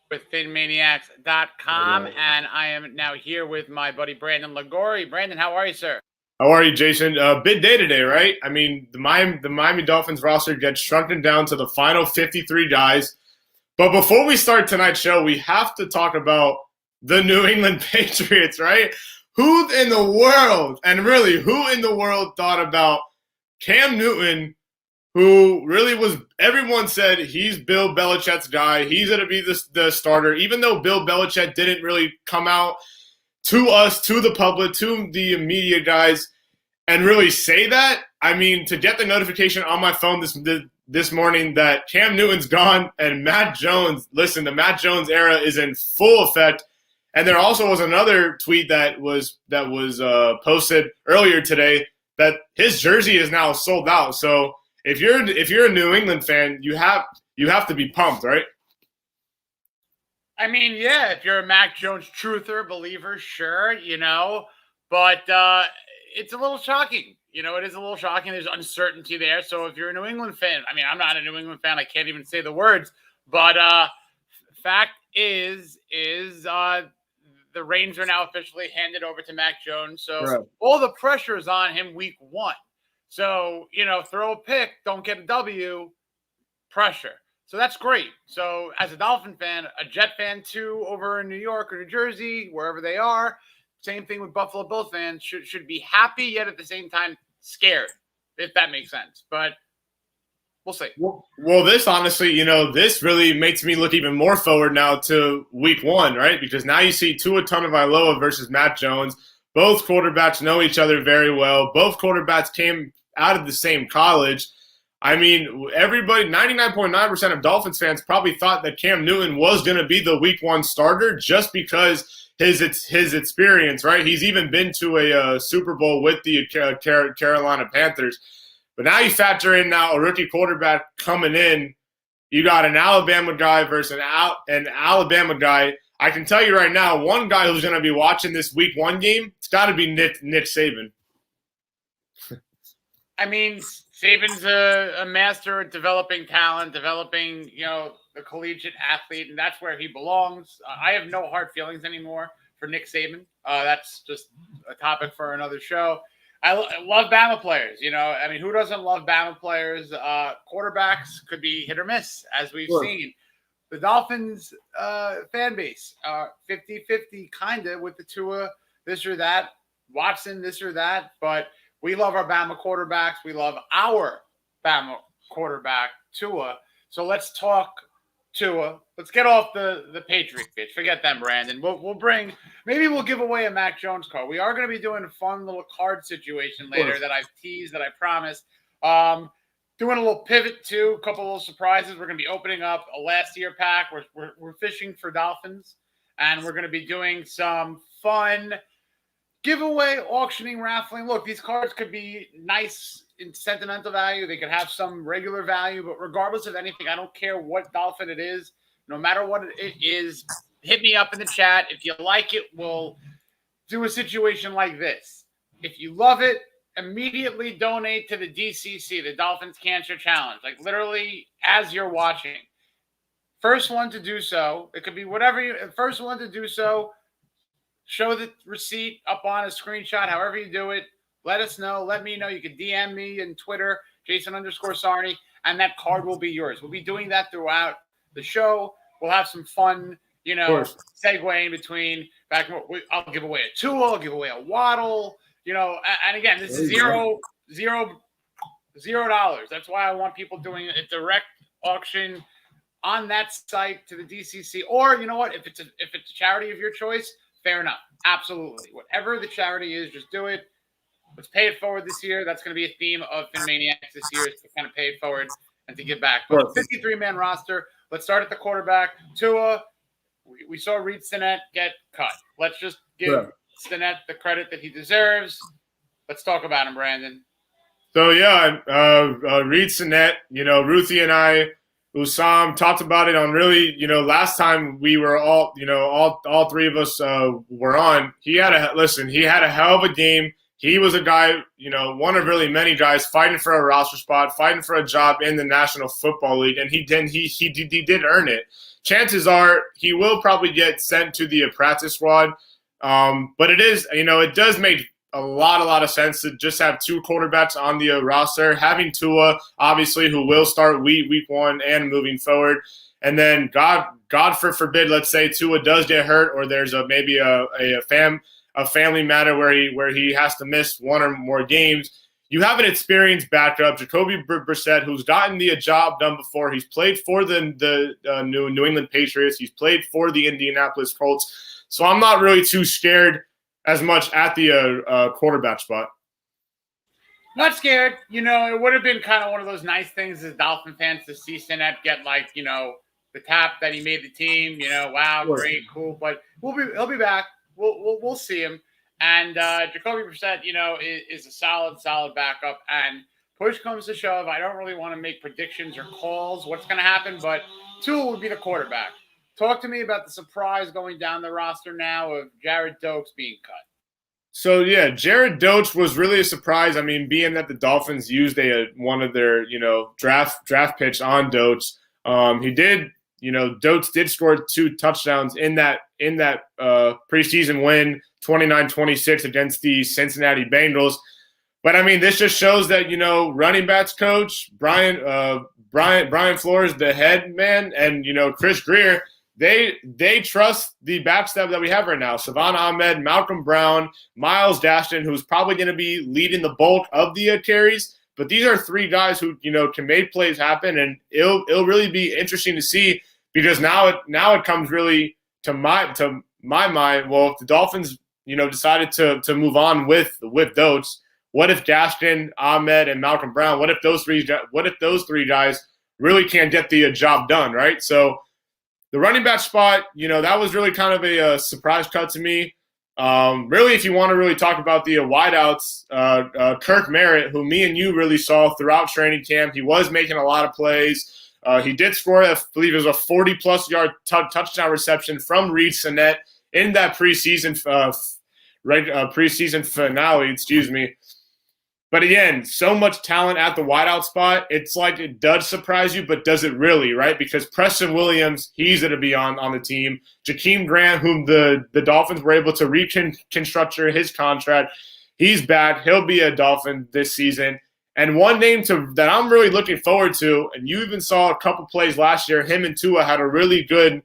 with PhinManiacs.com, and I am now here with my buddy Brandon Lagori. Brandon, how are you, sir? How are you, Jason? Big day today, right? I mean, the Miami Dolphins roster gets shrunken down to the final 53 guys. But before we start tonight's show, we have to talk about the New England Patriots, right? Who in the world, and really, who in the world thought about Cam Newton, who really was, everyone said he's Bill Belichick's guy. He's going to be the starter, even though Bill Belichick didn't really come out to us, to the public, to the media guys, and really say that. I mean, to get the notification on my phone this morning that Cam Newton's gone and Matt Jones, listen, the Matt Jones era is in full effect. And there also was another tweet that was posted earlier today that his jersey is now sold out. So if you're a New England fan, you have to be pumped, right? I mean, yeah, if you're a Mac Jones truther, believer, sure, but it's a little shocking. It is a little shocking. There's uncertainty there. So if you're a New England fan, I mean, I'm not a New England fan. I can't even say the words. But fact is the reins are now officially handed over to Mac Jones. So right. All the pressure is on him week one. So, throw a pick, don't get a W, pressure. So that's great. So as a Dolphin fan, a Jet fan too, over in New York or New Jersey, wherever they are, same thing with Buffalo Bills fans, should be happy, yet at the same time scared, if that makes sense. But we'll see. Well, this honestly, this really makes me look even more forward now to week one, right? Because now you see Tua Tagovailoa versus Matt Jones. Both quarterbacks know each other very well. Both quarterbacks came out of the same college. I mean, everybody, 99.9% of Dolphins fans probably thought that Cam Newton was going to be the week one starter just because his experience, right? He's even been to a Super Bowl with the Carolina Panthers. But now you factor in now a rookie quarterback coming in. You got an Alabama guy versus an Alabama guy. I can tell you right now, one guy who's going to be watching this week one game, it's got to be Nick Saban. I mean, Saban's a master at developing talent, developing, the collegiate athlete, and that's where he belongs. I have no hard feelings anymore for Nick Saban. That's just a topic for another show. I love Bama players. I mean, who doesn't love Bama players? Quarterbacks could be hit or miss, as we've seen. The Dolphins fan base, 50-50 kind of with the Tua, this or that, Watson, this or that. But we love our Bama quarterbacks. We love our Bama quarterback, Tua. So let's talk Tua. Let's get off the Patriots pitch. Forget them, Brandon. Maybe we'll give away a Mac Jones card. We are going to be doing a fun little card situation later that I've teased, that I promised. Doing a little pivot too, a couple of little surprises. We're going to be opening up a last year pack. We're fishing for Dolphins, and we're going to be doing some fun giveaway, auctioning, raffling. Look, these cards could be nice in sentimental value. They could have some regular value, but regardless of anything, I don't care what Dolphin it is. No matter what it is, hit me up in the chat. If you like it, we'll do a situation like this. If you love it, immediately donate to the DCC, the Dolphins Cancer Challenge. Like literally as you're watching. First one to do so, it could be whatever first one to do so, show the receipt up on a screenshot, however you do it. Let us know. Let me know. You can DM me on Twitter, Jason_Sarney, and that card will be yours. We'll be doing that throughout the show. We'll have some fun, segue in between. I'll give away a Tua. I'll give away a Waddle. And again, this is $0. That's why I want people doing a direct auction on that site to the DCC. Or you know what? If it's a charity of your choice, fair enough. Absolutely. Whatever the charity is, just do it. Let's pay it forward this year. That's going to be a theme of PhinManiacs this year, is to kind of pay it forward and to give back. But 53-man roster. Let's start at the quarterback. Tua, we saw Reed Sinnett get cut. Let's just give Sinnett the credit that he deserves. Let's talk about him, Brandon. So, Reed Sinnett, Ruthie and I, Usam, talked about it on really, last time we were all three of us were on. He had a hell of a game. He was a guy, one of really many guys fighting for a roster spot, fighting for a job in the National Football League, and he did earn it. chances are he will probably get sent to the practice squad. But it does make a lot of sense to just have two quarterbacks on the roster. Having Tua, obviously, who will start week one and moving forward. And then God forbid, let's say Tua does get hurt, or there's maybe a family matter where he has to miss one or more games. You have an experienced backup, Jacoby Brissett, who's gotten the job done before. He's played for the New England Patriots. He's played for the Indianapolis Colts. So I'm not really too scared as much at the quarterback spot. Not scared. It would have been kind of one of those nice things as Dolphin fans to see Sinnett get the tap that he made the team. Wow, great, cool. But he'll be back. We'll see him. And Jacoby Brissett, is a solid backup. And push comes to shove, I don't really want to make predictions or calls what's going to happen, but Tua would be the quarterback. Talk to me about the surprise going down the roster now of Jared Dokes being cut. So, yeah, Jared Dokes was really a surprise. I mean, being that the Dolphins used one of their, draft picks on Dokes. Dokes did score 2 touchdowns in that preseason win, 29-26 against the Cincinnati Bengals. But I mean, this just shows that, running backs coach Brian Flores, the head man, and Chris Grier, they trust the backstep that we have right now. Savon Ahmed, Malcolm Brown, Miles Dashton, who's probably going to be leading the bulk of the carries. But these are 3 guys who can make plays happen, and it'll really be interesting to see, because now it comes really to my mind. Well, if the Dolphins decided to move on with Dokes, what if Dashton, Ahmed, and Malcolm Brown? What if those three guys really can't get the job done, right? So the running back spot, that was really kind of a surprise cut to me. Really, if you want to really talk about the wideouts, Kirk Merritt, who me and you really saw throughout training camp, he was making a lot of plays. He did score, I believe it was a 40-plus yard touchdown reception from Reed Sinnett in that preseason finale, But again, so much talent at the wideout spot. It's like it does surprise you, but does it really, right? Because Preston Williams, he's going to be on the team. Jakeem Grant, whom the Dolphins were able to reconstruct his contract, he's back. He'll be a Dolphin this season. And one name that I'm really looking forward to, and you even saw a couple plays last year, him and Tua had a really good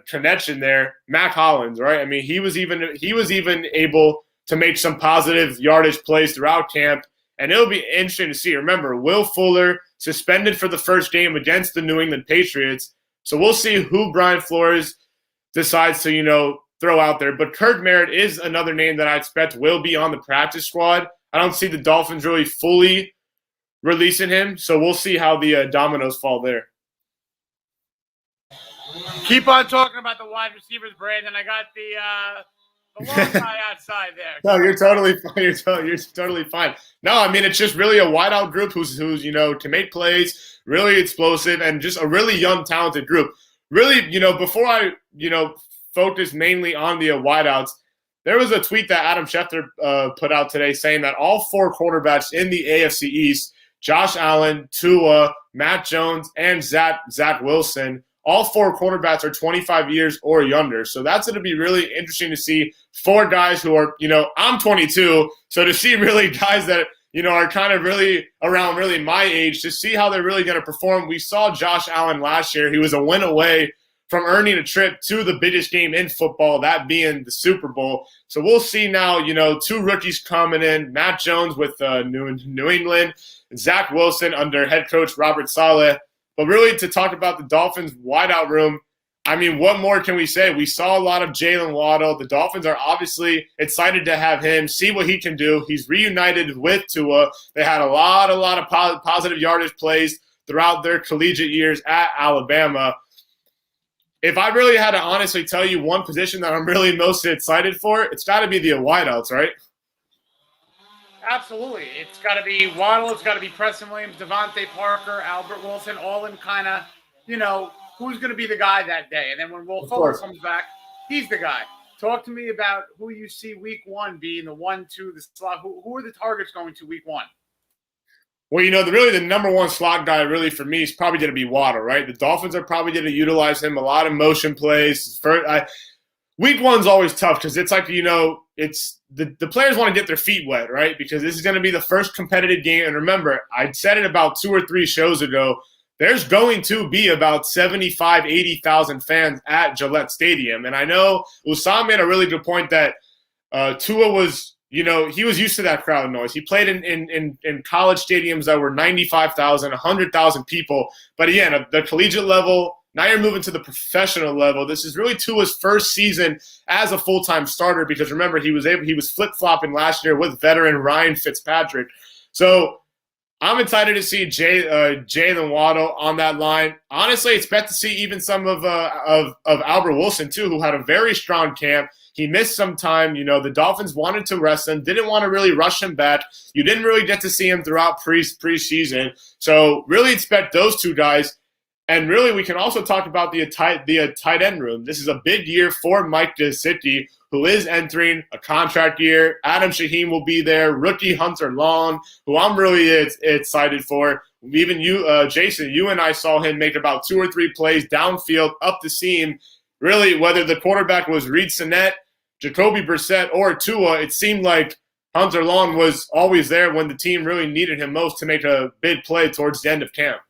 connection there. Mac Hollins, right? I mean, he was even able to make some positive yardage plays throughout camp, and it'll be interesting to see. Remember, Will Fuller suspended for the first game against the New England Patriots, so we'll see who Brian Flores decides to throw out there. But Kirk Merritt is another name that I expect will be on the practice squad. I don't see the Dolphins really fully releasing him, so we'll see how the dominoes fall there. Keep on talking about the wide receivers, Brandon. I got the long guy outside there. No, you're totally fine. You're totally fine. No, I mean, it's just really a wideout group who's can make plays, really explosive, and just a really young, talented group. Really, before I focus mainly on the wideouts, there was a tweet that Adam Schefter put out today saying that all 4 quarterbacks in the AFC East, Josh Allen, Tua, Matt Jones, and Zach Wilson, all 4 quarterbacks are 25 years or younger. So that's going to be really interesting to see 4 guys who are, I'm 22. So to see really guys that, are kind of really around really my age, to see how they're really going to perform. We saw Josh Allen last year. He was a win away from earning a trip to the biggest game in football, that being the Super Bowl. So we'll see now, 2 rookies coming in, Matt Jones with New England, Zach Wilson under head coach Robert Saleh. But really, to talk about the Dolphins' wideout room, I mean, what more can we say? We saw a lot of Jalen Waddle. The Dolphins are obviously excited to have him, see what he can do. He's reunited with Tua. They had a lot of positive yardage plays throughout their collegiate years at Alabama. If I really had to honestly tell you one position that I'm really most excited for, it's got to be the wideouts, right? Absolutely. It's got to be Waddle. It's got to be Preston Williams, Devontae Parker, Albert Wilson, all in kind of, who's going to be the guy that day. And then when Will Fuller comes back, he's the guy. Talk to me about who you see week 1 being the 1, 2, the slot. Who are the targets going to week 1? Well, really the number one slot guy really for me is probably going to be Waddle, right? The Dolphins are probably going to utilize him a lot of motion plays. Week one's always tough because it's like, it's the players want to get their feet wet, right? Because this is going to be the first competitive game. And remember, I said it about 2 or 3 shows ago, there's going to be about 75, 80,000 fans at Gillette Stadium. And I know Usam made a really good point that Tua was – he was used to that crowd noise. He played in college stadiums that were 95,000, 100,000 people. But again, at the collegiate level, now you're moving to the professional level. This is really Tua's first season as a full-time starter because remember, he was flip-flopping last year with veteran Ryan Fitzpatrick. So I'm excited to see Jalen Waddle on that line. Honestly, expect to see even some of Albert Wilson too, who had a very strong camp. He missed some time. The Dolphins wanted to rest him, didn't want to really rush him back. You didn't really get to see him throughout preseason. So really expect those 2 guys. And really, we can also talk about the tight end room. This is a big year for Mike Gesicki, who is entering a contract year. Adam Shaheen will be there. Rookie Hunter Long, who I'm really excited for. Even you, Jason, you and I saw him make about 2 or 3 plays downfield, up the seam. Really, whether the quarterback was Reed Sinnett, Jacoby Brissett, or Tua, it seemed like Hunter Long was always there when the team really needed him most to make a big play towards the end of camp.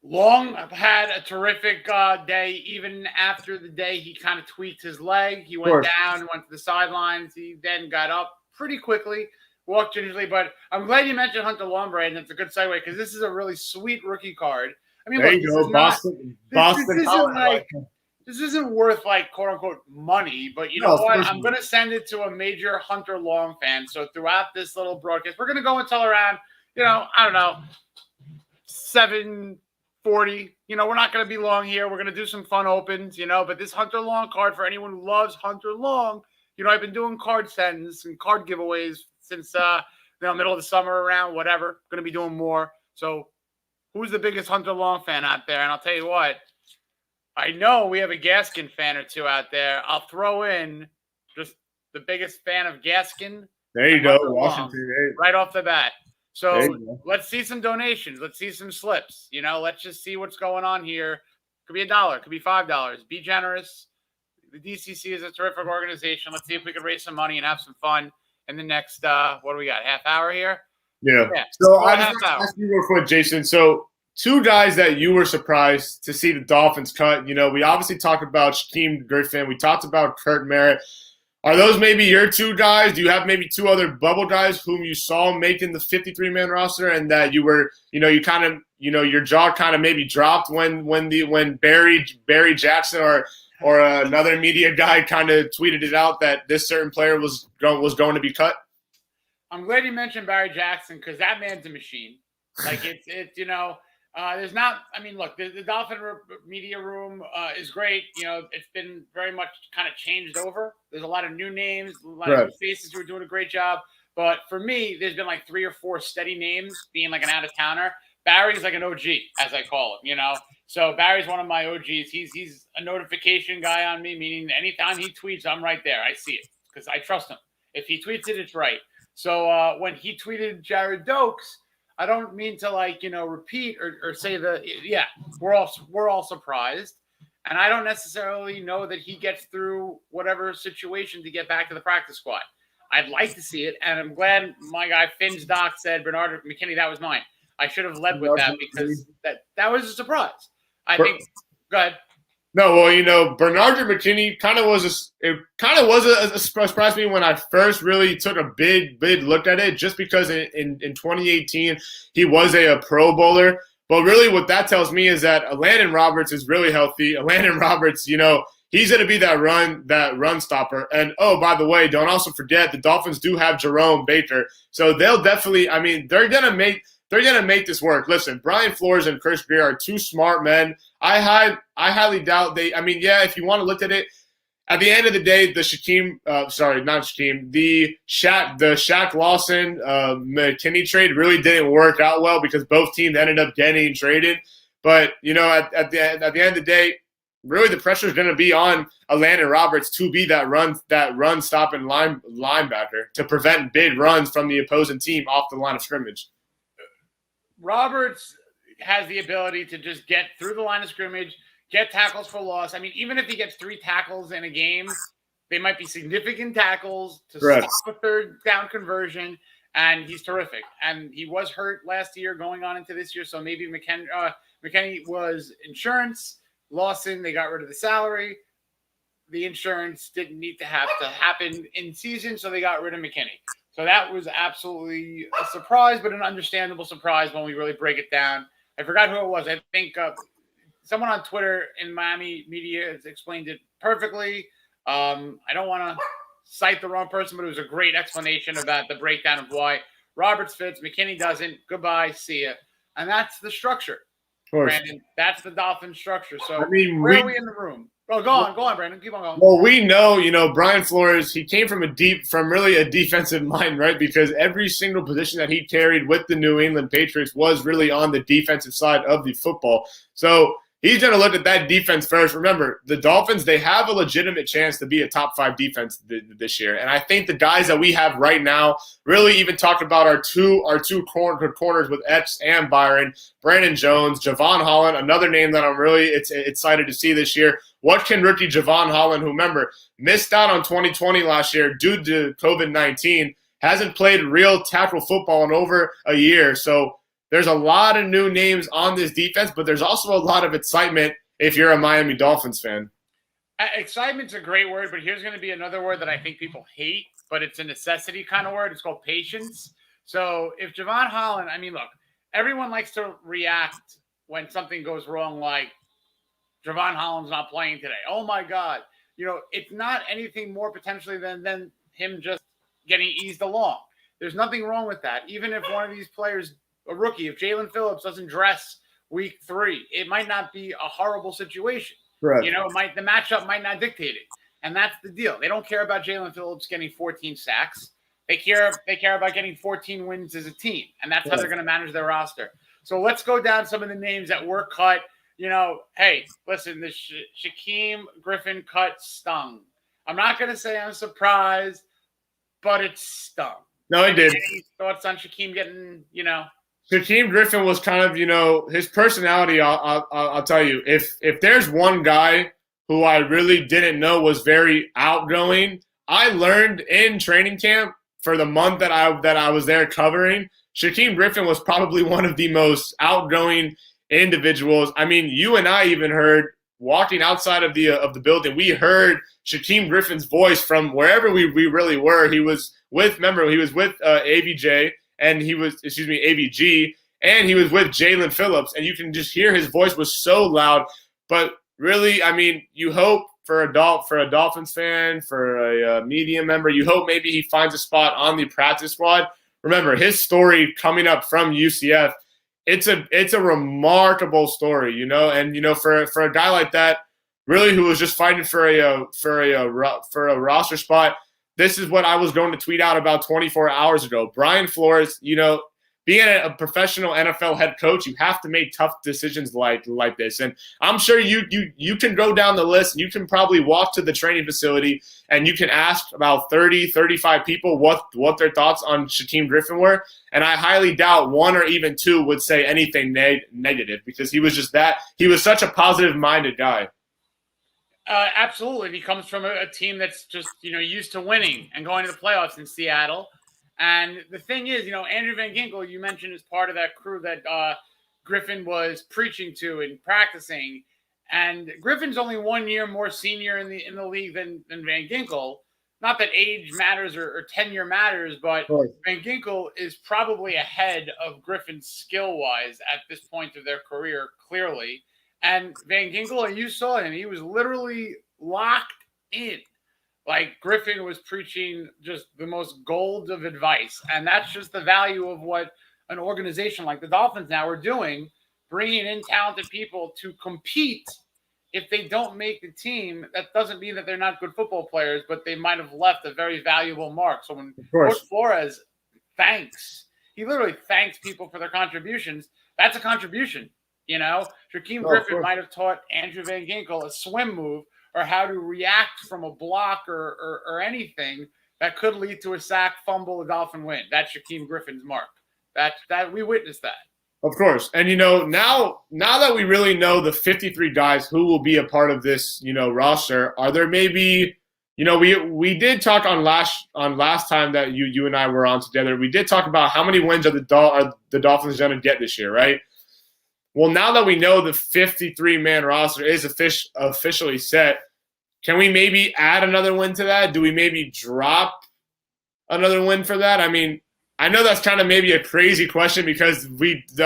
Long had a terrific day, even after the day he kind of tweaked his leg. He went down, went to the sidelines. He then got up pretty quickly, walked gingerly. But I'm glad you mentioned Hunter Long, Brandon. That's a good segue because this is a really sweet rookie card. I mean, there you go, Boston. This isn't worth like quote unquote money, but you know what? I'm going to send it to a major Hunter Long fan. So throughout this little broadcast, we're going to go until around, I don't know, 7:40. We're not going to be long here. We're going to do some fun opens, but this Hunter Long card for anyone who loves Hunter Long, I've been doing card sends and card giveaways since middle of the summer around, whatever. Going to be doing more. So who's the biggest Hunter Long fan out there? And I'll tell you what, I know we have a Gaskin fan or 2 out there. I'll throw in just the biggest fan of Gaskin. There you go, Washington. Right off the bat. So let's see some donations. Let's see some slips. Let's just see what's going on here. Could be $1, could be $5. Be generous. The DCC is a terrific organization. Let's see if we can raise some money and have some fun in the next, what do we got, half hour here? Yeah. So I just want to ask you real quick, Jason. So 2 guys that you were surprised to see the Dolphins cut. We obviously talked about Shaquem Griffin. We talked about Kurt Merritt. Are those maybe your 2 guys? Do you have maybe 2 other bubble guys whom you saw making the 53-man roster and that you were, you kind of, your jaw kind of maybe dropped when Barry Jackson or another media guy kind of tweeted it out that this certain player was going to be cut? I'm glad you mentioned Barry Jackson because that man's a machine. Like there's not. I mean, look, the Dolphin media room is great. It's been very much kind of changed over. There's a lot of new names, a lot of new faces who are doing a great job. But for me, there's been like 3 or 4 steady names being like an out of towner. Barry's like an OG, as I call him. So Barry's one of my OGs. He's a notification guy on me, meaning anytime he tweets, I'm right there. I see it because I trust him. If he tweets it, it's right. So when he tweeted Jared Dokes, I don't mean to repeat or say we're all surprised. And I don't necessarily know that he gets through whatever situation to get back to the practice squad. I'd like to see it. And I'm glad my guy Finn's doc said Bernard McKinney, that was mine. I should have led with that because that was a surprise. I think go ahead. No, well, Bernard McKinney kind of was a surprise to me when I first really took a big look at it, just because in 2018 he was a Pro Bowler. But really, what that tells me is that Landon Roberts is really healthy. Landon Roberts, he's going to be that run stopper. And by the way, don't also forget the Dolphins do have Jerome Baker, so they'll definitely. I mean, they're going to make this work. Listen, Brian Flores and Chris Greer are 2 smart men. I highly doubt they – I mean, yeah, if you want to look at it, at the end of the day, the Shaq Lawson McKinney trade really didn't work out well because both teams ended up getting traded. But, at the end of the day, really the pressure is going to be on Landon Roberts to be that run stopping linebacker to prevent big runs from the opposing team off the line of scrimmage. Roberts has the ability to just get through the line of scrimmage, get tackles for loss. I mean, even if he gets 3 tackles in a game, they might be significant tackles to stop a third down conversion, and he's terrific. And he was hurt last year going on into this year, so maybe Mckinney was insurance. Lawson, they got rid of the salary. The insurance didn't need to happen in season, so they got rid of Mckinney. So that was absolutely a surprise, but an understandable surprise when we really break it down. I forgot who it was. I think someone on Twitter in Miami media has explained it perfectly. I don't want to cite the wrong person, but it was a great explanation about the breakdown of why Roberts fits, McKinney doesn't. Goodbye, see ya. And that's the structure, Brandon. That's the Dolphin structure. So where are we in the room? Oh, go on, Brandon. Keep on going. Well, we know, Brian Flores, he came from really a defensive mind, right? Because every single position that he carried with the New England Patriots was really on the defensive side of the football. So he's going to look at that defense first. Remember, the Dolphins, they have a legitimate chance to be a top 5 defense this year. And I think the guys that we have right now, really even talking about our two corners with Epps and Byron, Brandon Jones, Javon Holland, another name that I'm really excited to see this year. What can rookie Javon Holland, who, remember, missed out on 2020 last year due to COVID-19, hasn't played real tackle football in over a year. So there's a lot of new names on this defense, but there's also a lot of excitement if you're a Miami Dolphins fan. Excitement's a great word, but here's going to be another word that I think people hate, but it's a necessity kind of word. It's called patience. So if Javon Holland, I mean, look, everyone likes to react when something goes wrong, like Javon Holland's not playing today. Oh, my God. It's not anything more potentially than him just getting eased along. There's nothing wrong with that. Even if one of these players – a rookie, if Jalen Phillips doesn't dress week 3, it might not be a horrible situation. Right. The matchup might not dictate it. And that's the deal. They don't care about Jalen Phillips getting 14 sacks. They care about getting 14 wins as a team. And that's how they're going to manage their roster. So let's go down some of the names that were cut. Hey, listen, the Shaquem Griffin cut stung. I'm not going to say I'm surprised, but it stung. No, it did. Any thoughts on Shaquem getting, Shaquem Griffin was kind of, his personality, I'll tell you, if there's one guy who I really didn't know was very outgoing, I learned in training camp for the month that I was there covering, Shaquem Griffin was probably one of the most outgoing individuals. I mean, you and I even heard, walking outside of the building, we heard Shaquem Griffin's voice from wherever we really were. He was with AVJ. And AVG, and he was with Jalen Phillips, and you can just hear his voice was so loud. But really, I mean, you hope for a Dolphins fan, for a media member, you hope maybe he finds a spot on the practice squad. Remember, his story coming up from UCF, it's a remarkable story, and for a guy like that, really who was just fighting for a roster spot. This is what I was going to tweet out about 24 hours ago. Brian Flores, being a professional NFL head coach, you have to make tough decisions like this. And I'm sure you can go down the list, and you can probably walk to the training facility, and you can ask about 30, 35 people what their thoughts on Shaquem Griffin were. And I highly doubt 1 or even 2 would say anything negative, because he was such a positive-minded guy. Absolutely. He comes from a team that's just, used to winning and going to the playoffs in Seattle. And the thing is, Andrew Van Ginkel, you mentioned, is part of that crew that Griffin was preaching to and practicing. And Griffin's only 1 year more senior in the league than Van Ginkel. Not that age matters or tenure matters, but Van Ginkel is probably ahead of Griffin skill-wise at this point of their career, clearly. And Van Ginkel, you saw him, he was literally locked in. Like, Griffin was preaching just the most gold of advice. And that's just the value of what an organization like the Dolphins now are doing, bringing in talented people to compete. If they don't make the team, that doesn't mean that they're not good football players, but they might have left a very valuable mark. So when Coach Flores he literally thanks people for their contributions. That's a contribution. You know, Shaquem Oh, of Griffin course. might have taught Andrew Van Ginkel a swim move or how to react from a block or anything that could lead to a sack, fumble, a Dolphin win. That's Shaquem Griffin's mark. That we witnessed that. Of course. And, now that we really know the 53 guys who will be a part of this, roster, are there maybe, we did talk on last time that you and I were on together. We did talk about how many wins are the Dolphins going to get this year, right? Well, now that we know the 53-man roster is officially set, can we maybe add another win to that? Do we maybe drop another win for that? I mean, I know that's kind of maybe a crazy question because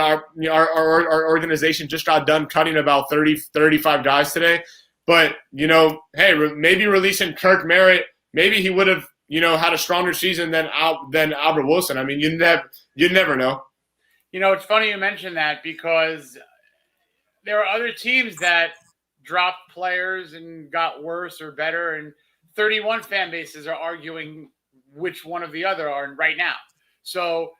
our organization just got done cutting about 35 guys today. But, hey, maybe releasing Kirk Merritt, maybe he would have, had a stronger season than Albert Wilson. I mean, you'd never know. It's funny you mention that because there are other teams that dropped players and got worse or better, and 31 fan bases are arguing which one of the other are right now. So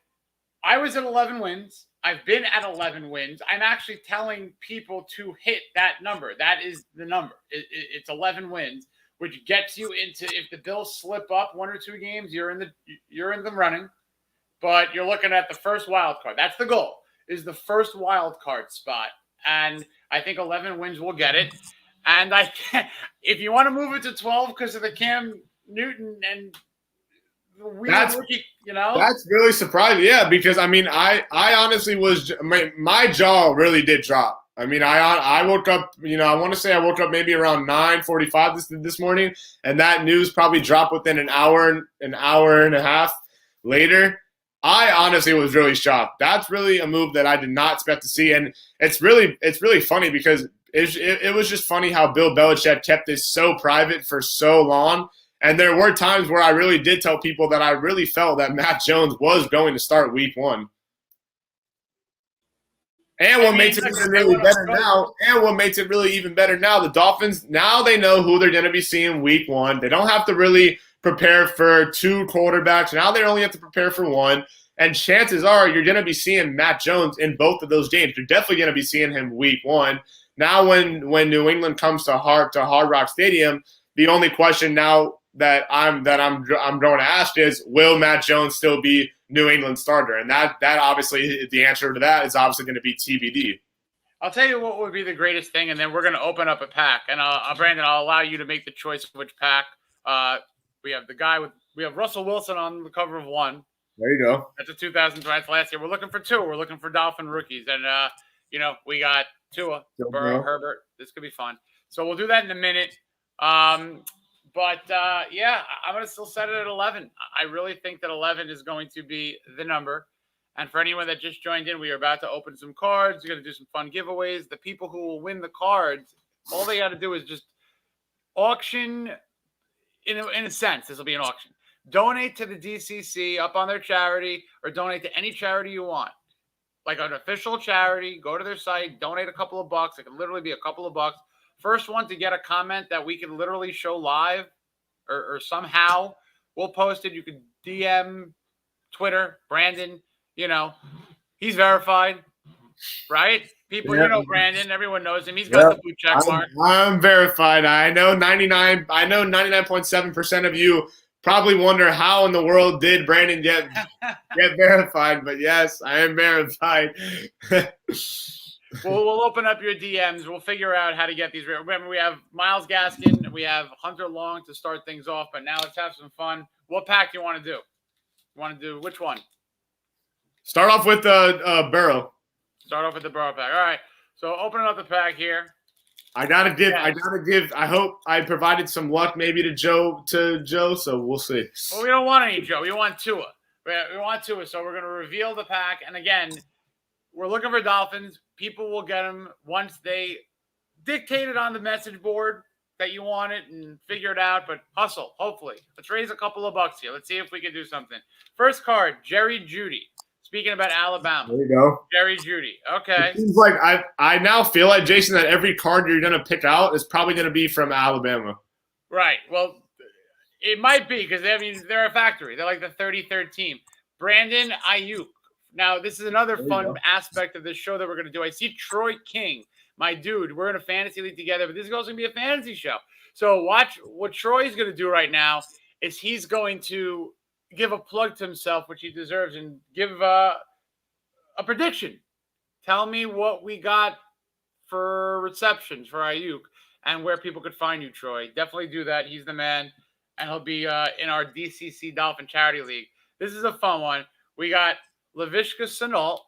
I was at 11 wins. I've been at 11 wins. I'm actually telling people to hit that number. That is the number. It's 11 wins, which gets you into, if the Bills slip up 1 or 2 games, you're in the running. But you're looking at the first wild card. That's the goal, is the first wild card spot. And I think 11 wins will get it. And if you want to move it to 12 because of the Cam Newton and that's really surprising. Yeah, because, I honestly was – my jaw really did drop. I mean, I woke up, I want to say I woke up maybe around 9:45 this morning, and that news probably dropped within an hour and a half later. I honestly was really shocked. That's really a move that I did not expect to see, and it's really funny because it was just funny how Bill Belichick kept this so private for so long. And there were times where I really did tell people that I really felt that Matt Jones was going to start week 1. And what makes it really even better now, the Dolphins, now they know who they're going to be seeing week 1. They don't have to really prepare for 2 quarterbacks. Now they only have to prepare for 1. And chances are you're going to be seeing Matt Jones in both of those games. You're definitely going to be seeing him week 1. Now when New England comes to Hard Rock Stadium, the only question now that I'm going to ask is, will Matt Jones still be New England starter? And that obviously, the answer to that is obviously going to be TBD. I'll tell you what would be the greatest thing, and then we're going to open up a pack. And Brandon, I'll allow you to make the choice of which pack. We have Russell Wilson on the cover of 1. There you go. That's a 2020 last year. We're looking for 2. We're looking for Dolphin rookies, and we got Tua, Burrow, Herbert. This could be fun. So we'll do that in a minute. But I'm going to still set it at 11. I really think that 11 is going to be the number. And for anyone that just joined in, we are about to open some cards. We're going to do some fun giveaways. The people who will win the cards, all they got to do is just auction, in a sense, this will be an auction. Donate to the DCC up on their charity, or donate to any charity you want. Like an official charity, go to their site, donate a couple of bucks. It can literally be a couple of bucks. First one to get a comment that we can literally show live or somehow we'll post it. You can DM Twitter, Brandon, he's verified, right? People, Brandon, everyone knows him. He's got the blue check mark. I'm verified. I know 99.7% of you probably wonder how in the world did Brandon get verified, but yes, I am verified. We'll open up your DMs. We'll figure out how to get these. Remember, we have Myles Gaskin. We have Hunter Long to start things off. But now let's have some fun. What pack do you want to do? You want to do which one? Start off with Burrow. Start off with the Burrow pack. All right. So opening up the pack here. I gotta give. I hope I provided some luck maybe to Joe. So we'll see. Well, we don't want any Joe. We want Tua. We want Tua. So we're going to reveal the pack. And again, we're looking for Dolphins. People will get them once they dictate it on the message board that you want it and figure it out. But hustle, hopefully. Let's raise a couple of bucks here. Let's see if we can do something. First card, Jerry Judy. Speaking about Alabama. There you go. Jerry Judy. Okay. It seems like I now feel like, Jason, that every card you're going to pick out is probably going to be from Alabama. Right. Well, it might be because they're a factory. They're like the 33rd team. Brandon Ayuk Now, this is another There you fun go. aspect of this show that we're going to do. I see Troy King, my dude. We're in a fantasy league together, but this is also going to be a fantasy show. So watch what Troy's going to do right now is he's going to give a plug to himself, which he deserves, and give a prediction. Tell me what we got for receptions for Ayuk and where people could find you, Troy. Definitely do that. He's the man, and he'll be in our DCC Dolphin Charity League. This is a fun one. We got Laviska Shenault.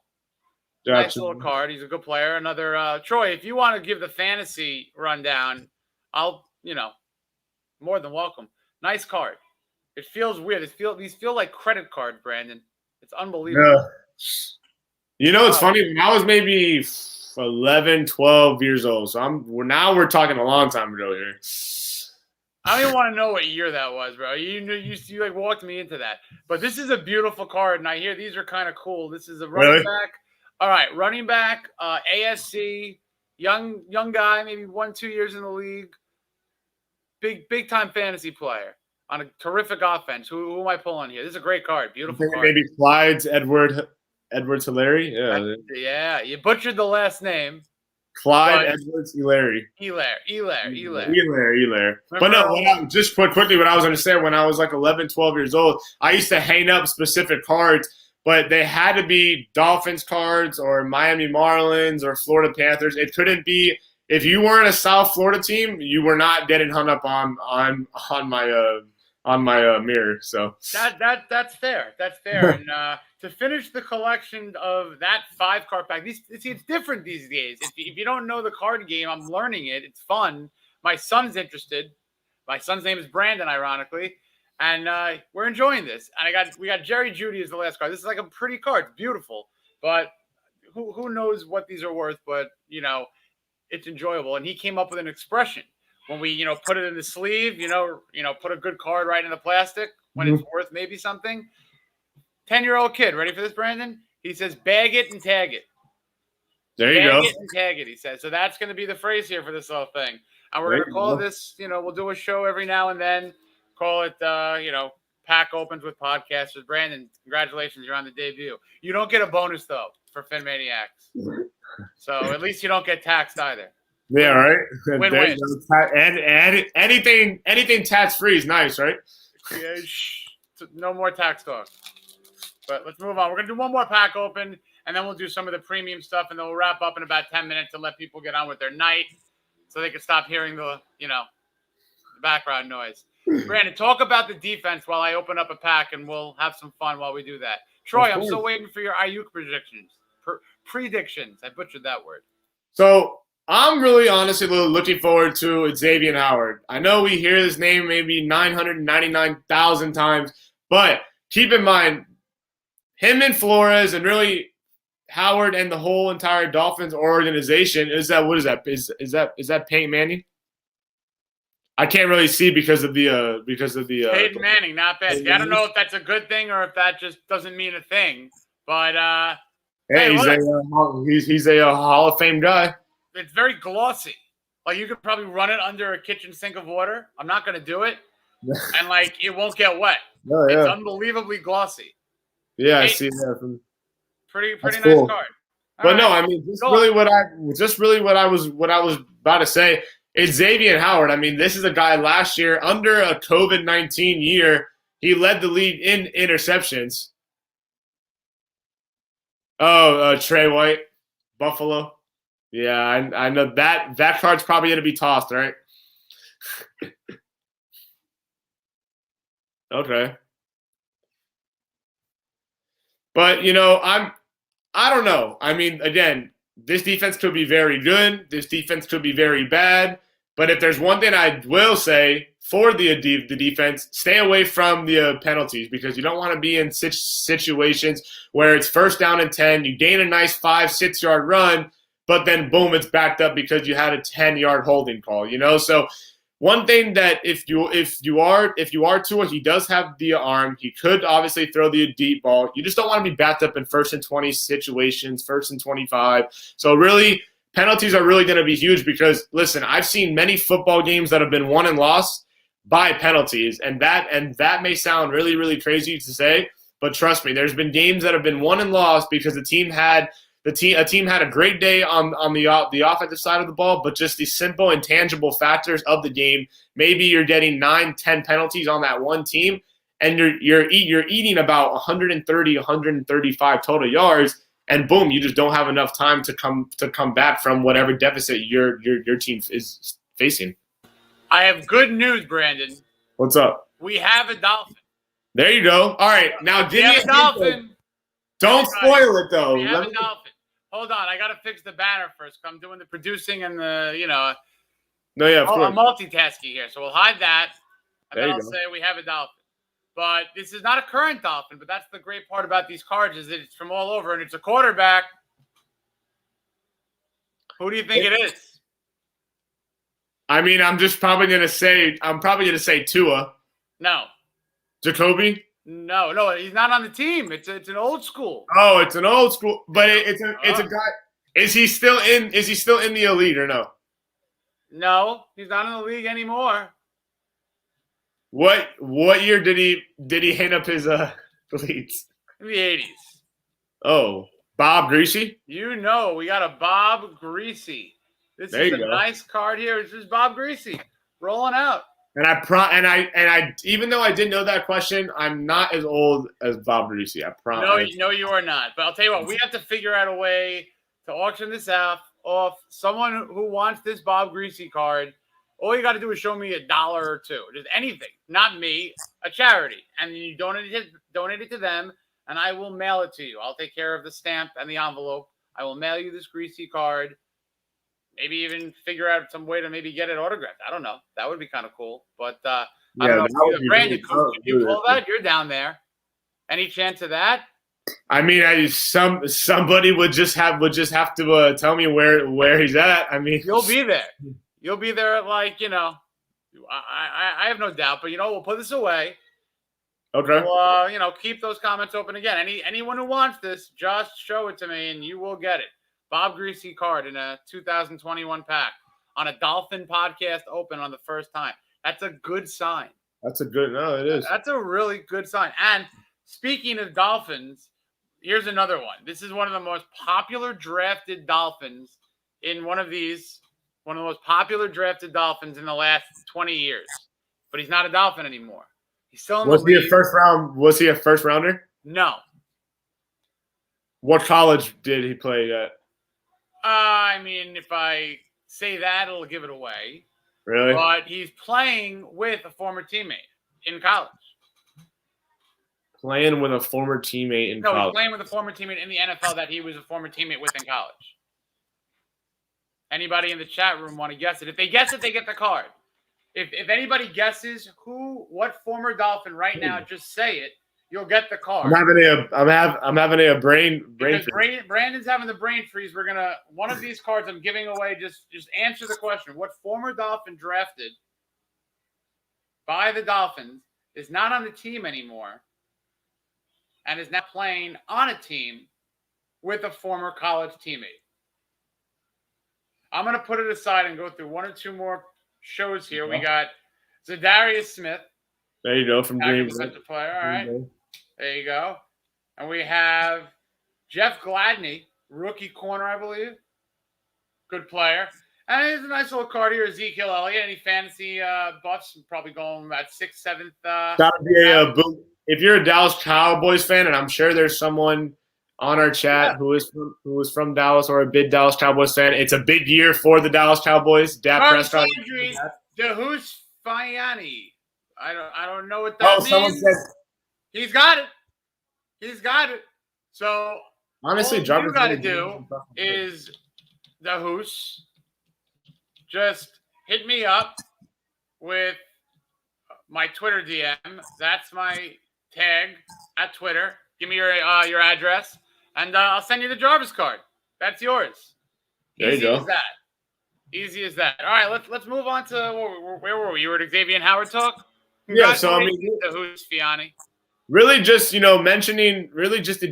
Nice little card. He's a good player. Another Troy, if you want to give the fantasy rundown, I'll, more than welcome. Nice card. It feels weird. These feel like credit cards, Brandon. It's unbelievable. Yeah. It's funny. When I was maybe 11, 12 years old, so we're talking a long time ago here. I don't even want to know what year that was, bro. You like walked me into that. But this is a beautiful card, and I hear these are kind of cool. This is a running back. All right, running back, ASC, young guy, maybe 1-2 years in the league. Big time fantasy player on a terrific offense. Who am I pulling here? This is a great card. Beautiful card. Maybe Clyde's Edwards-Helaire. Yeah, you butchered the last name. Clyde Edwards-Helaire. Helaire. But no, just quickly, what I was understanding when I was like 11, 12 years old, I used to hang up specific cards, but they had to be Dolphins cards or Miami Marlins or Florida Panthers. It couldn't be if you weren't a South Florida team, you were not getting hung up on my mirror. So that's fair. That's fair. And to finish the collection of that 5-card pack, it's different these days. If you don't know the card game, I'm learning it. It's fun. My son's interested. My son's name is Brandon, ironically, and we're enjoying this. And we got Jerry Judy as the last card. This is like a pretty card. It's beautiful, but who knows what these are worth? But it's enjoyable. And he came up with an expression. When we, put it in the sleeve, put a good card right in the plastic when it's worth maybe something. 10-year-old kid, ready for this, Brandon? He says, bag it and tag it. There you go. Bag it and tag it, he says. So that's going to be the phrase here for this little thing. And we're going to call this, we'll do a show every now and then. Call it, Pack Opens with Podcasters. Brandon, congratulations, you're on the debut. You don't get a bonus, though, for PhinManiacs. So at least you don't get taxed either. Yeah, right. Win-win. And anything tax free is nice, right? Yeah, no more tax talk. But let's move on. We're gonna do one more pack open, and then we'll do some of the premium stuff, and then we'll wrap up in about 10 minutes to let people get on with their night, so they can stop hearing the background noise. Brandon, talk about the defense while I open up a pack, and we'll have some fun while we do that. Troy, I'm still waiting for your Ayuk predictions. Predictions. I butchered that word. So I'm really honestly looking forward to Xavier Howard. I know we hear his name maybe 999,000 times, but keep in mind, him and Flores and really Howard and the whole entire Dolphins organization is that Peyton Manning? I can't really see because of the Peyton Manning, not bad. I don't know if that's a good thing or if that just doesn't mean a thing, but hey, he's a Hall of Fame guy. It's very glossy. Like you could probably run it under a kitchen sink of water. I'm not going to do it, and it won't get wet. Oh, yeah. It's unbelievably glossy. Yeah, I see that. Pretty nice cool. card. But no, I mean, what I was about to say is Xavier Howard. I mean, this is a guy last year under a COVID-19 year. He led the league in interceptions. Oh, Trey White, Buffalo. Yeah, I know that card's probably going to be tossed, right? Okay. But, I don't know. I mean, again, this defense could be very good. This defense could be very bad. But if there's one thing I will say for the defense, stay away from the penalties because you don't want to be in situations where it's 1st down and 10, you gain a nice 5-6 yard run, but then boom, it's backed up because you had a 10-yard holding call. So one thing that if you are Tua, he does have the arm. He could obviously throw the deep ball. You just don't want to be backed up in 1st and 20 situations, 1st and 25. So really, penalties are really going to be huge because listen, I've seen many football games that have been won and lost by penalties, and that may sound really, really crazy to say, But trust me, there's been games that have been won and lost because a team had a great day on the offensive side of the ball, but just the simple intangible factors of the game. Maybe you're getting 9-10 penalties on that one team, and you're eating about 130, 135 total yards, and boom, you just don't have enough time to come back from whatever deficit your team is facing. I have good news, Brandon. What's up? We have a Dolphin. There you go. All right, now give me a Dolphin. Don't spoil it though. We have a Dolphin. Hold on, I gotta fix the banner first. I'm doing the producing and the No, yeah, of course. I'm multitasking here, so we'll hide that, and then I'll say we have a Dolphin. But this is not a current Dolphin. But that's the great part about these cards is that it's from all over, and it's a quarterback. Who do you think it is? I mean, I'm probably gonna say Tua. No. Jacoby? No, he's not on the team. It's an old school. Oh, it's an old school, but it's a guy. Is he still in the elite or no? No, he's not in the league anymore. What year did he hang up his cleats? In the 80s. Oh, Bob Greasy? We got a Bob Greasy. This is a nice card here. This is Bob Greasy rolling out. And I even though I didn't know that question, I'm not as old as Bob Greasy. I promise. No, you are not. But I'll tell you what, we have to figure out a way to auction this off someone who wants this Bob Greasy card. All you got to do is show me $1 or $2, just anything, not me, a charity, and you donate it to them, and I will mail it to you. I'll take care of the stamp and the envelope. I will mail you this Greasy card. Maybe even figure out some way to maybe get it autographed. I don't know. That would be kind of cool. But I don't know. Brandon, you pull that? You're down there. Any chance of that? I mean, somebody would just have to tell me where he's at. I mean, you'll be there. You'll be there at I have no doubt. But we'll put this away. Okay. We'll, keep those comments open again. Anyone who wants this, just show it to me, and you will get it. Bob Greasy card in a 2021 pack on a Dolphin podcast open on the first time. That's a good sign. It is. That's a really good sign. And speaking of Dolphins, here's another one. This is one of the most popular drafted Dolphins in one of the most popular drafted Dolphins in the last 20 years. But he's not a Dolphin anymore. He's still in the league. Was he a first rounder? No. What college did he play at? I mean, if I say that, it'll give it away. Really? But he's playing with a former teammate in college. Playing with a former teammate in college? No, he's playing with a former teammate in the NFL that he was a former teammate with in college. Anybody in the chat room want to guess it? If they guess it, they get the card. If anybody guesses what former Dolphin right now, just say it. You'll get the card. I'm having a brain freeze. Brandon's having the brain freeze. We're gonna one of these cards I'm giving away. Just answer the question. What former Dolphin drafted by the Dolphins is not on the team anymore and is now playing on a team with a former college teammate? I'm gonna put it aside and go through one or two more shows here. We got Zadarius Smith. There you go, from Green Bay. Player. All right. There you go. And we have Jeff Gladney, rookie corner, I believe. Good player. And there's a nice little card here, Ezekiel Elliott. Any fantasy buffs? Probably going about 6th, 7th. That would be a boom. If you're a Dallas Cowboys fan, and I'm sure there's someone on our chat who is from Dallas or a big Dallas Cowboys fan, it's a big year for the Dallas Cowboys. Dak Prescott. DeHoos Fiani. I don't know what that means. Someone said he's got it. So honestly, all you got to do is the Hoos. Just hit me up with my Twitter DM. That's my tag at Twitter. Give me your address, and I'll send you the Jarvis card. That's yours. There you go. Easy as that. All right, let's move on to where were we? You were at Xavier Howard talk. Yeah, so I mean, the Hoos Fiani. Really, just mentioning really just the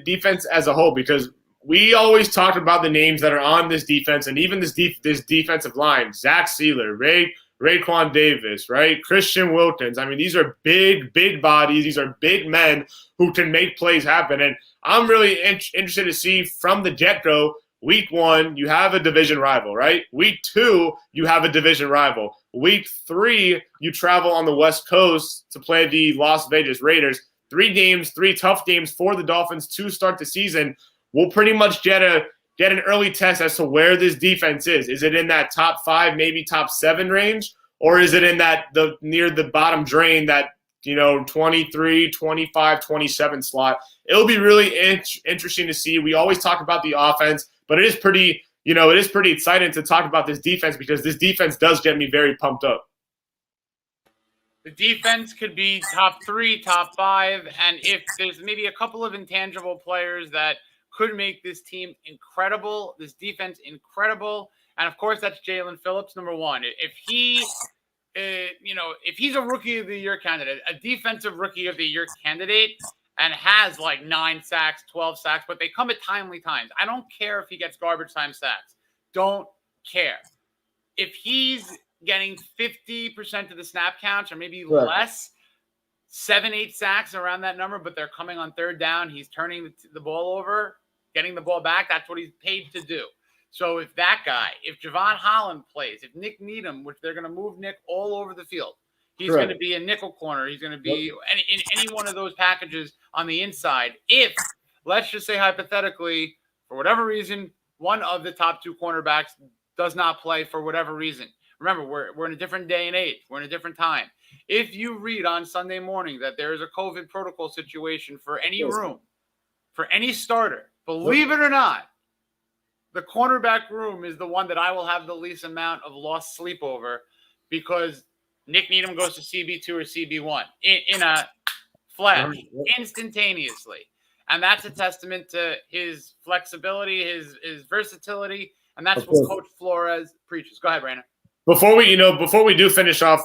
defense as a whole, because we always talk about the names that are on this defense and even this defensive line: Zach Sealer, Raekwon Davis, right? Christian Wilkins. I mean, these are big bodies. These are big men who can make plays happen. And I'm really interested to see from the get-go, week 1, you have a division rival, right? Week 2, you have a division rival. Week 3, you travel on the West Coast to play the Las Vegas Raiders. 3 games, 3 tough games for the Dolphins to start the season. We'll pretty much get an early test as to where this defense is. Is it in that top 5, maybe top 7 range? Or is it in that near the bottom drain, that 23, 25, 27 slot? It'll be really interesting to see. We always talk about the offense, but it is pretty exciting to talk about this defense, because this defense does get me very pumped up. The defense could be top 3, top 5, and if there's maybe a couple of intangible players that could make this team incredible, this defense incredible, and of course that's Jalen Phillips, number 1. If he, if he's a Rookie of the Year candidate, a Defensive Rookie of the Year candidate, and has like 9 sacks, 12 sacks, but they come at timely times. I don't care if he gets garbage time sacks. Don't care. If he's getting 50% of the snap counts, or maybe less, 7, 8 sacks around that number, but they're coming on 3rd down, he's turning the ball over, getting the ball back. That's what he's paid to do. So if that guy, if Javon Holland plays, if Nick Needham, which they're going to move Nick all over the field, he's going to be a nickel corner. He's going to be in any one of those packages on the inside. If, let's just say hypothetically, for whatever reason, one of the top 2 cornerbacks does not play for whatever reason. Remember, we're in a different day and age. We're in a different time. If you read on Sunday morning that there is a COVID protocol situation for any room, for any starter, believe it or not, the cornerback room is the one that I will have the least amount of lost sleep over, because Nick Needham goes to CB2 or CB1 in a flash, instantaneously. And that's a testament to his flexibility, his versatility, and that's what Coach Flores preaches. Go ahead, Brandon. Before we do finish off,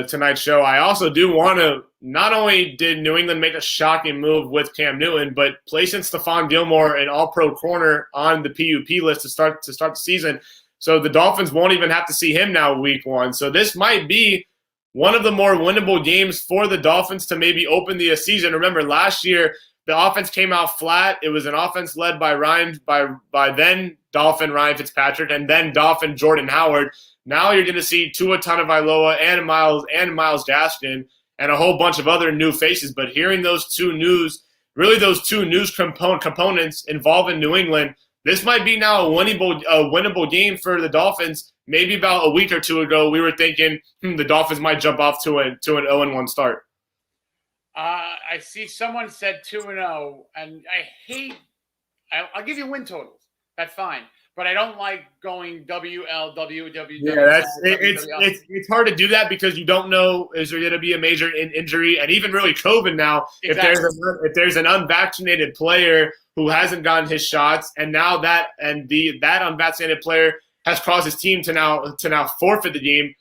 tonight's show, I also do want to, not only did New England make a shocking move with Cam Newton, but placing Stephon Gilmore, an all-pro corner, on the PUP list to start the season. So the Dolphins won't even have to see him now week 1. So this might be one of the more winnable games for the Dolphins to maybe open the season. Remember, last year the offense came out flat. It was an offense led by then Dolphin Ryan Fitzpatrick, and then Dolphin Jordan Howard. Now you're going to see Tua Tagovailoa and Miles Gaskin and a whole bunch of other new faces. But hearing those two news components involving New England, this might be now a winnable game for the Dolphins. Maybe about a week or 2 ago, we were thinking the Dolphins might jump off to an 0-1 start. I see someone said 2-0, and I'll give you win totals. That's fine. But I don't like going WLW. Yeah, it's hard to do that, because you don't know, is there going to be a major injury, and even really COVID now. Exactly. If there's an unvaccinated player who hasn't gotten his shots, and now that unvaccinated player has caused his team to now forfeit the game.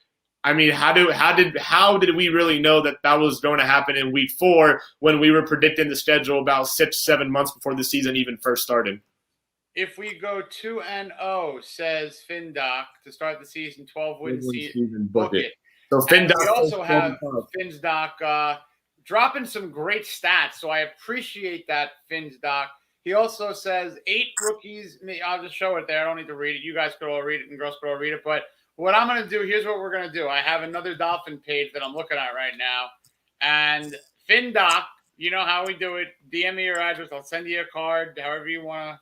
I mean, how did we really know that was going to happen in week 4 when we were predicting the schedule about 6-7 months before the season even first started? If we go 2-0, says FinDoc, to start the season, 12-win season, book it. So FinDoc, we also have FinDoc dropping some great stats, so I appreciate that, FinDoc. He also says 8 rookies. I'll just show it there. I don't need to read it. You guys could all read it, and girls could all read it. But what I'm going to do, here's what we're going to do. I have another Dolphin page that I'm looking at right now. And FinDoc, you know how we do it. DM me your address. I'll send you a card, however you want to.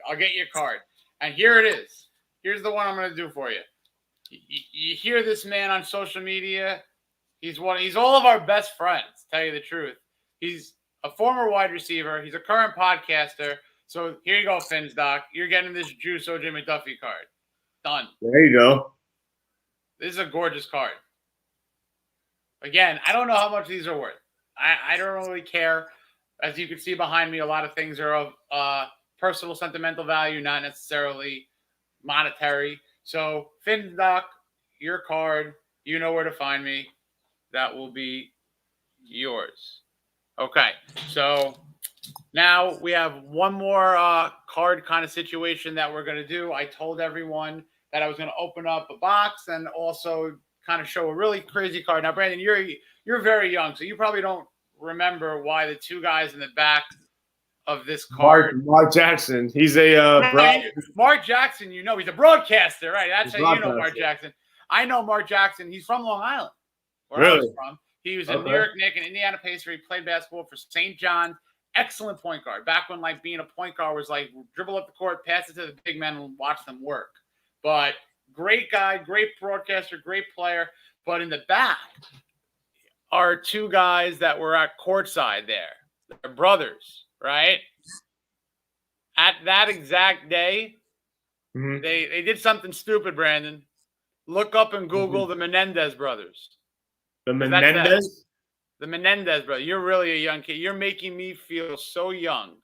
I'll get you a card. And here it is. Here's the one I'm going to do for you. You hear this man on social media. He's all of our best friends, to tell you the truth. He's a former wide receiver. He's a current podcaster. So here you go, FinDoc. You're getting this Juice O.J. McDuffie card. Done. There you go. This is a gorgeous card. Again, I don't know how much these are worth. I don't really care. As you can see behind me, a lot of things are of personal sentimental value, not necessarily monetary. So, FinDoc, your card, you know where to find me. That will be yours. Okay, so now we have one more card kind of situation that we're going to do. I told everyone that I was going to open up a box and also kind of show a really crazy card. Now, Brandon, you're very young, so you probably don't remember why the two guys in the back of this card. Mark Jackson. He's a Mark Jackson. You know, he's a broadcaster, right? That's how you know Mark Broadcaster. Jackson. I know Mark Jackson. He's from Long Island, where I Really? was from. He was a New York Knick and Indiana Pacer. He played basketball for St. John's. Excellent point guard. Back when like being a point guard was like dribble up the court, pass it to the big men, and watch them work. But great guy, great broadcaster, great player. But in the back are two guys that were at courtside there. They're brothers, right? At that exact day, they did something stupid, Brandon. Look up and Google the Menendez brothers. The Menendez? The Menendez brothers. You're really a young kid. You're making me feel so young.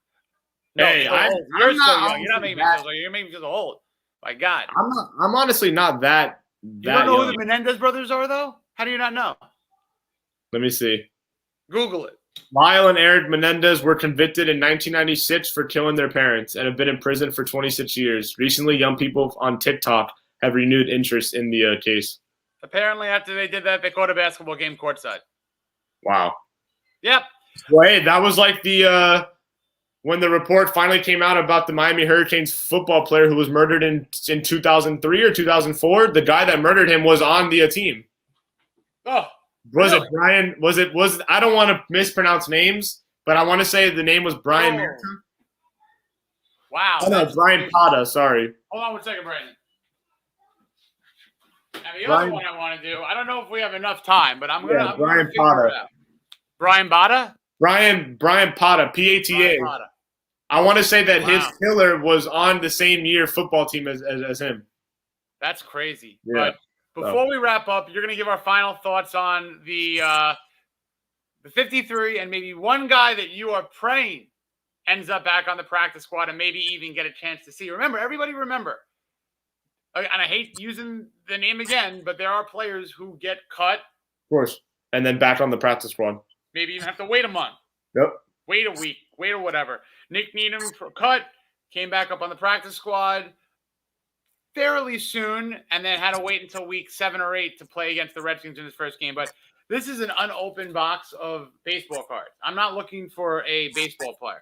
No, Hey, you're so young. You're not making me feel so young. You're making me feel so old. My God. I'm honestly not that You don't know young. who the Menendez brothers are, though? How do you not know? Let me see. Google it. Lyle and Eric Menendez were convicted in 1996 for killing their parents and have been in prison for 26 years. Recently, young people on TikTok have renewed interest in the case. Apparently, after they did that, they caught a basketball game courtside. Wow. Yep. Well, hey, that was like the when the report finally came out about the Miami Hurricanes football player who was murdered in 2003 or 2004. The guy that murdered him was on the team. Oh, Was really? it Brian? Was I don't want to mispronounce names, but I want to say the name was Brian. Wow. Oh, no, Brian Pata. Sorry. Hold on one second, Brandon. And the Brian- other one I want to do, I don't know if we have enough time, but I'm Yeah, gonna Brian figure Pata. it out. Brian Bada? Brian Pata, Pata. Brian Pata. I want to say that his Wow. killer was on the same year football team as him. That's crazy. Yeah. But before we wrap up, you're going to give our final thoughts on the 53 and maybe one guy that you are praying ends up back on the practice squad and maybe even get a chance to see. Everybody remember, and I hate using the name again, but there are players who get cut, Of course. And then back on the practice squad. maybe even have to wait a month. Yep. Wait a week, wait or whatever. Nick Needham cut, came back up on the practice squad fairly soon, and then had to wait until week 7 or 8 to play against the Redskins in his first game. But this is an unopened box of baseball cards. I'm not looking for a baseball player.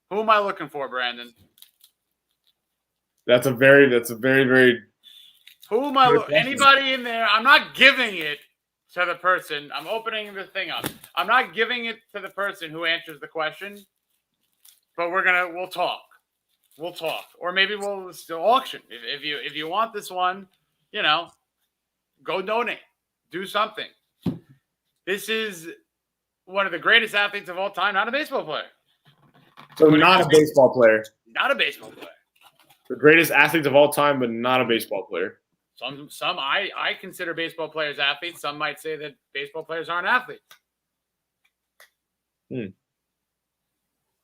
Who am I looking for, Brandon? That's a very, very. Who am I? Good question. Anybody in there? I'm not giving it to the person. I'm opening the thing up. I'm not giving it to the person who answers the question. But we'll talk. We'll talk, or maybe we'll still auction. If you want this one, go donate, do something. This is one of the greatest athletes of all time, not a baseball player. So not a baseball player. Not a baseball player. The greatest athletes of all time, but not a baseball player. Some I consider baseball players athletes. Some might say that baseball players aren't athletes.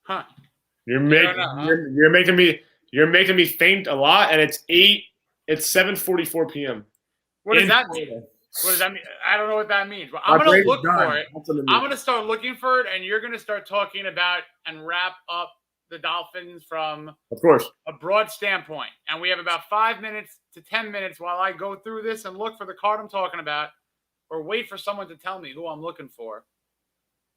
Huh. You're making me think a lot, and it's 7:44 p.m. What does that mean? What does that mean? I don't know what that means. But I'm going to look for it. I'm going to start looking for it, and you're going to start talking about and wrap up the Dolphins from, of course, a broad standpoint. And we have about 5 minutes to 10 minutes while I go through this and look for the card I'm talking about, or wait for someone to tell me who I'm looking for.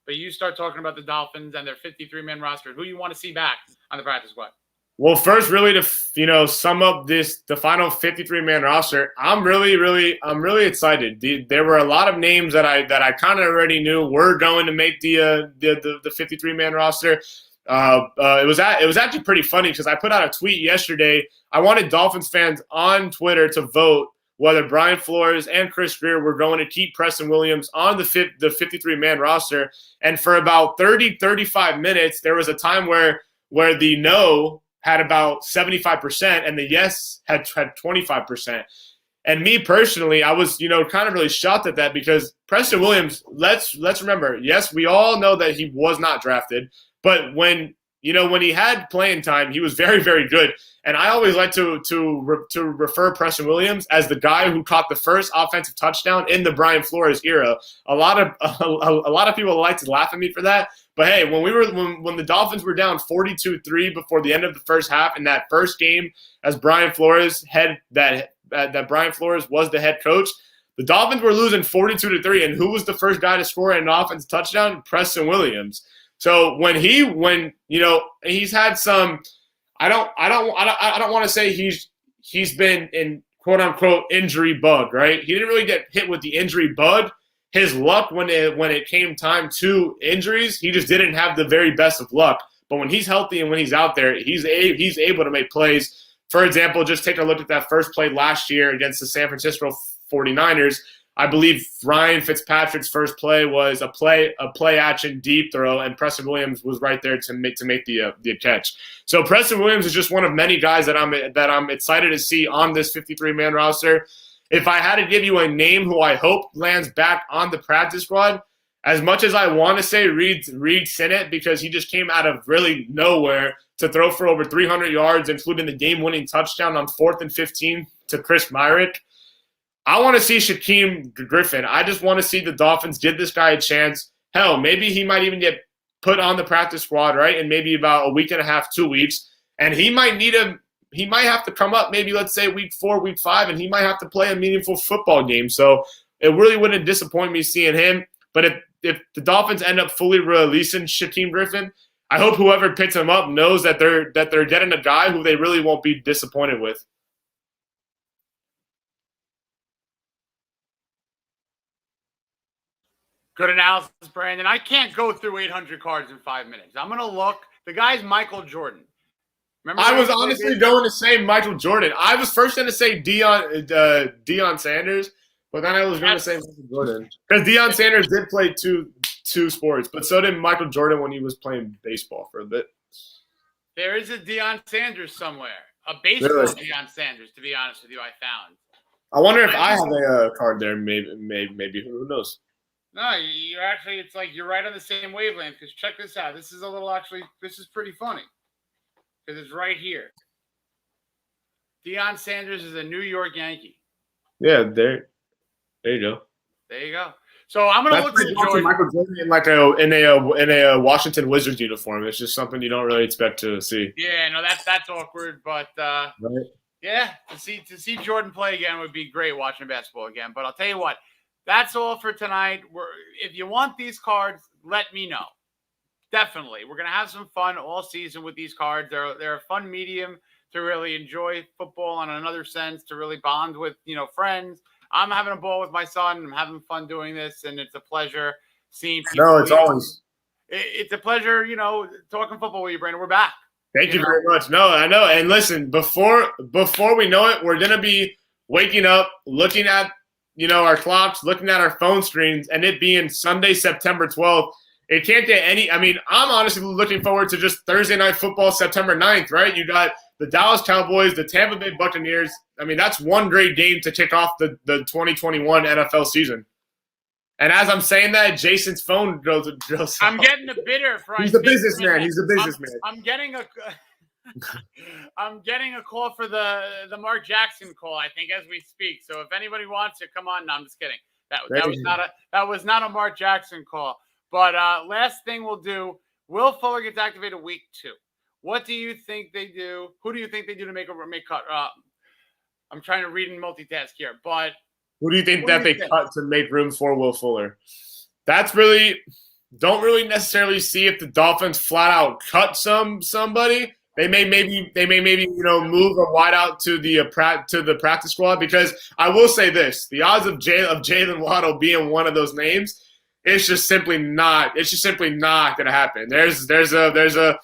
But you start talking about the Dolphins and their 53-man roster. Who you want to see back on the practice squad? Well, first, really to sum up the final 53-man roster, I'm really excited. There were a lot of names that I kind of already knew were going to make the 53-man roster. It was actually pretty funny because I put out a tweet yesterday. I wanted Dolphins fans on Twitter to vote whether Brian Flores and Chris Greer were going to keep Preston Williams on the 53-man roster. And for about 30-35 minutes, there was a time where the no had about 75% and the yes had 25%. And me personally, I was, kind of really shocked at that because Preston Williams, let's remember, yes, we all know that he was not drafted, but when he had playing time, he was very, very good. And I always like to refer Preston Williams as the guy who caught the first offensive touchdown in the Brian Flores era. A lot of people like to laugh at me for that. But hey, when the Dolphins were down 42-3 before the end of the first half in that first game, as Brian Flores Brian Flores was the head coach, The Dolphins were losing 42-3, and who was the first guy to score an offensive touchdown? Preston Williams. So when he's had some, I don't want to say he's been in quote unquote injury bug, right? He didn't really get hit with the injury bug. His luck when it came time to injuries, he just didn't have the very best of luck. But when he's healthy and when he's out there, he's able to make plays. For example, just take a look at that first play last year against the San Francisco 49ers. I believe Ryan Fitzpatrick's first play was a play action deep throw, and Preston Williams was right there to make the catch. So Preston Williams is just one of many guys that I'm excited to see on this 53-man roster. If I had to give you a name who I hope lands back on the practice squad, as much as I want to say Reed Sinnett, because he just came out of really nowhere to throw for over 300 yards, including the game-winning touchdown on 4th and 15 to Chris Myrick, I want to see Shaquem Griffin. I just want to see the Dolphins give this guy a chance. Hell, maybe he might even get put on the practice squad, right, in maybe about a week and a half, 2 weeks, and he might have to come up maybe, let's say, week 4, week 5, and he might have to play a meaningful football game. So it really wouldn't disappoint me seeing him. But if the Dolphins end up fully releasing Shaquem Griffin, I hope whoever picks him up knows that they're getting a guy who they really won't be disappointed with. Good analysis, Brandon. I can't go through 800 cards in 5 minutes. I'm going to look. The guy's Michael Jordan. Remember, I was honestly going to say Michael Jordan. I was first going to say Deion Sanders, but then I was going to say Michael Jordan. Because Deion Sanders did play two sports, but so did Michael Jordan when he was playing baseball for a bit. There is a Deion Sanders somewhere. A baseball Deion Sanders, to be honest with you, I found. I wonder if I have a card there. Maybe. Who knows? No, you're actually, it's like you're right on the same wavelength, because check this out. This is this is pretty funny, because it's right here. Deion Sanders is a New York Yankee. Yeah, there you go. There you go. So I'm gonna look at Jordan. Michael Jordan in a Washington Wizards uniform. It's just something you don't really expect to see. Yeah, no, that's awkward, but right. Yeah, to see Jordan play again would be great watching basketball again. But I'll tell you what. That's all for tonight. If you want these cards, let me know. Definitely. We're going to have some fun all season with these cards. They're a fun medium to really enjoy football in another sense, to really bond with, friends. I'm having a ball with my son. I'm having fun doing this, and it's a pleasure seeing people. No, it's always. It's a pleasure, talking football with you, Brandon. We're back. Thank you very much. No, I know. And listen, before we know it, we're going to be waking up, looking at our clocks, looking at our phone screens, and it being Sunday, September 12th. It can't get any – I mean, I'm honestly looking forward to just Thursday Night Football, September 9th, right? You got the Dallas Cowboys, the Tampa Bay Buccaneers. I mean, that's one great game to kick off the 2021 NFL season. And as I'm saying that, Jason's phone goes I'm getting a bidder for He's a businessman. I'm getting a call for the Mark Jackson call, I think, as we speak. So if anybody wants to, come on. No, I'm just kidding. That was not a Mark Jackson call. But last thing we'll do, Will Fuller gets activated week 2. What do you think they do? Who do you think they do to make cut? I'm trying to read and multitask here, but who do you think they cut to make room for Will Fuller? That's really don't really necessarily see if the Dolphins flat out cut somebody. They may maybe move a wideout to the practice squad, because I will say this: the odds of Jalen Waddle being one of those names, it's just simply not going to happen. There's a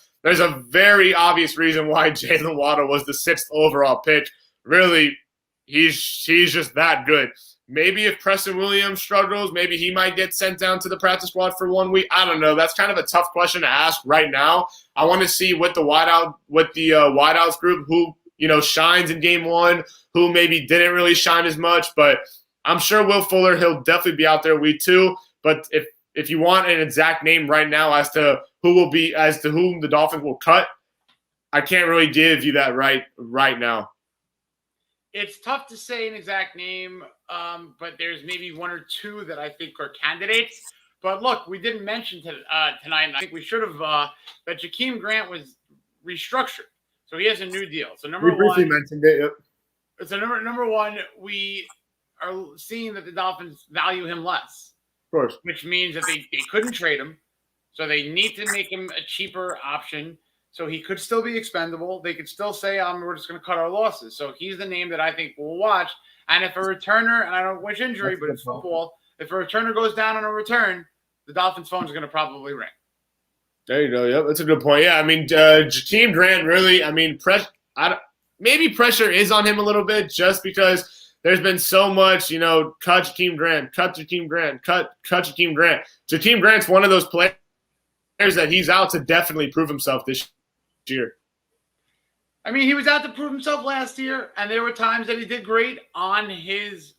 very obvious reason why Jalen Waddle was the 6th overall pick. Really, he's just that good. Maybe if Preston Williams struggles, maybe he might get sent down to the practice squad for 1 week. I don't know. That's kind of a tough question to ask right now. I want to see what the wideouts group, who shines in game 1, who maybe didn't really shine as much. But I'm sure Will Fuller, he'll definitely be out there week 2. But if you want an exact name right now as to whom the Dolphins will cut, I can't really give you that right now. It's tough to say an exact name, but there's maybe 1 or 2 that I think are candidates. But look, we didn't mention tonight, and I think we should have, that Jakeem Grant was restructured. So he has a new deal. So number one, mentioned it. Yep. So number one, we are seeing that the Dolphins value him less. Of course. Which means that they couldn't trade him. So they need to make him a cheaper option. So he could still be expendable. They could still say, we're just going to cut our losses. So he's the name that I think we'll watch. And if a returner, and I don't wish injury, but it's football, if a returner goes down on a return, the Dolphins' phone is going to probably ring. There you go. Yep, that's a good point. Yeah, I mean, Jakeem Grant really, maybe pressure is on him a little bit just because there's been so much, cut Jakeem Grant, cut Jakeem Grant, cut Jakeem Grant. Jakeem Grant's one of those players that he's out to definitely prove himself this year. I mean, he was out to prove himself last year, and there were times that he did great on his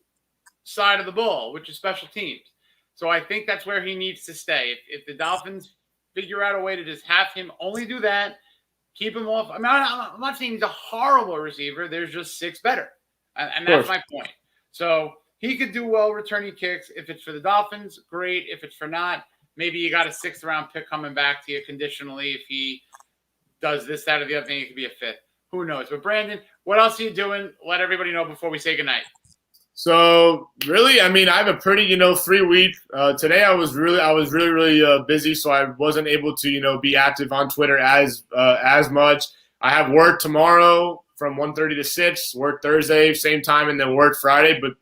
side of the ball, which is special teams. So I think that's where he needs to stay. If the Dolphins figure out a way to just have him only do that, keep him off. I mean, I'm not saying he's a horrible receiver. There's just 6 better, and that's my point. So he could do well returning kicks. If it's for the Dolphins, great. If it's for not, maybe you got a 6th-round pick coming back to you conditionally. If he does this, that, or the other thing, it could be a 5th. Who knows? But Brandon, what else are you doing? Let everybody know before we say goodnight. So really, I mean, I have a pretty, free week. Today I was really busy, so I wasn't able to, be active on Twitter as much. I have work tomorrow from 1:30 to 6, work Thursday, same time, and then work Friday. But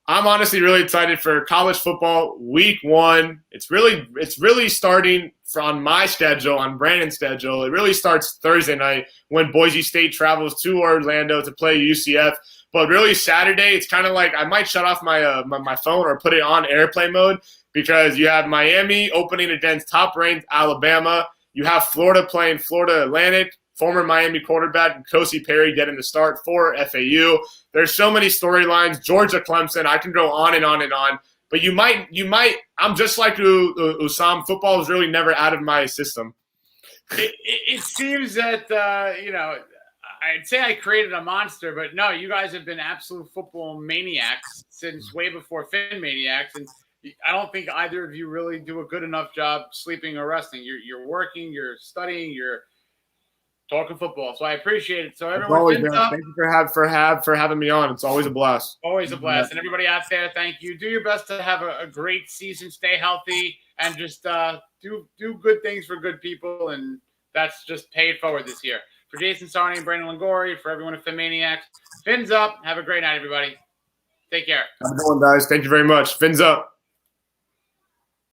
I'm honestly really excited for college football week 1. It's really starting on my schedule, on Brandon's schedule. It really starts Thursday night when Boise State travels to Orlando to play UCF. But really Saturday, it's kind of like I might shut off my my phone or put it on airplane mode because you have Miami opening against top-ranked Alabama. You have Florida playing Florida Atlantic. Former Miami quarterback Kosi Perry getting the start for FAU. There's so many storylines. Georgia, Clemson. I can go on and on and on. But you might. I'm just like Usam. Football is really never out of my system. It seems that I'd say I created a monster, but no, you guys have been absolute football maniacs since way before PhinManiacs, and I don't think either of you really do a good enough job sleeping or resting. You're working, you're studying, you're talking football. So I appreciate it. So everyone, thank you for having me on. It's always a blast. Always a blast. And everybody out there, thank you. Do your best to have a great season. Stay healthy and just do good things for good people. And that's just pay it forward this year. For Jason Sarney and Brandon Lingori, for everyone at PhinManiacs, fins up. Have a great night, everybody. Take care. Have a good one, guys. Thank you very much. Fins up.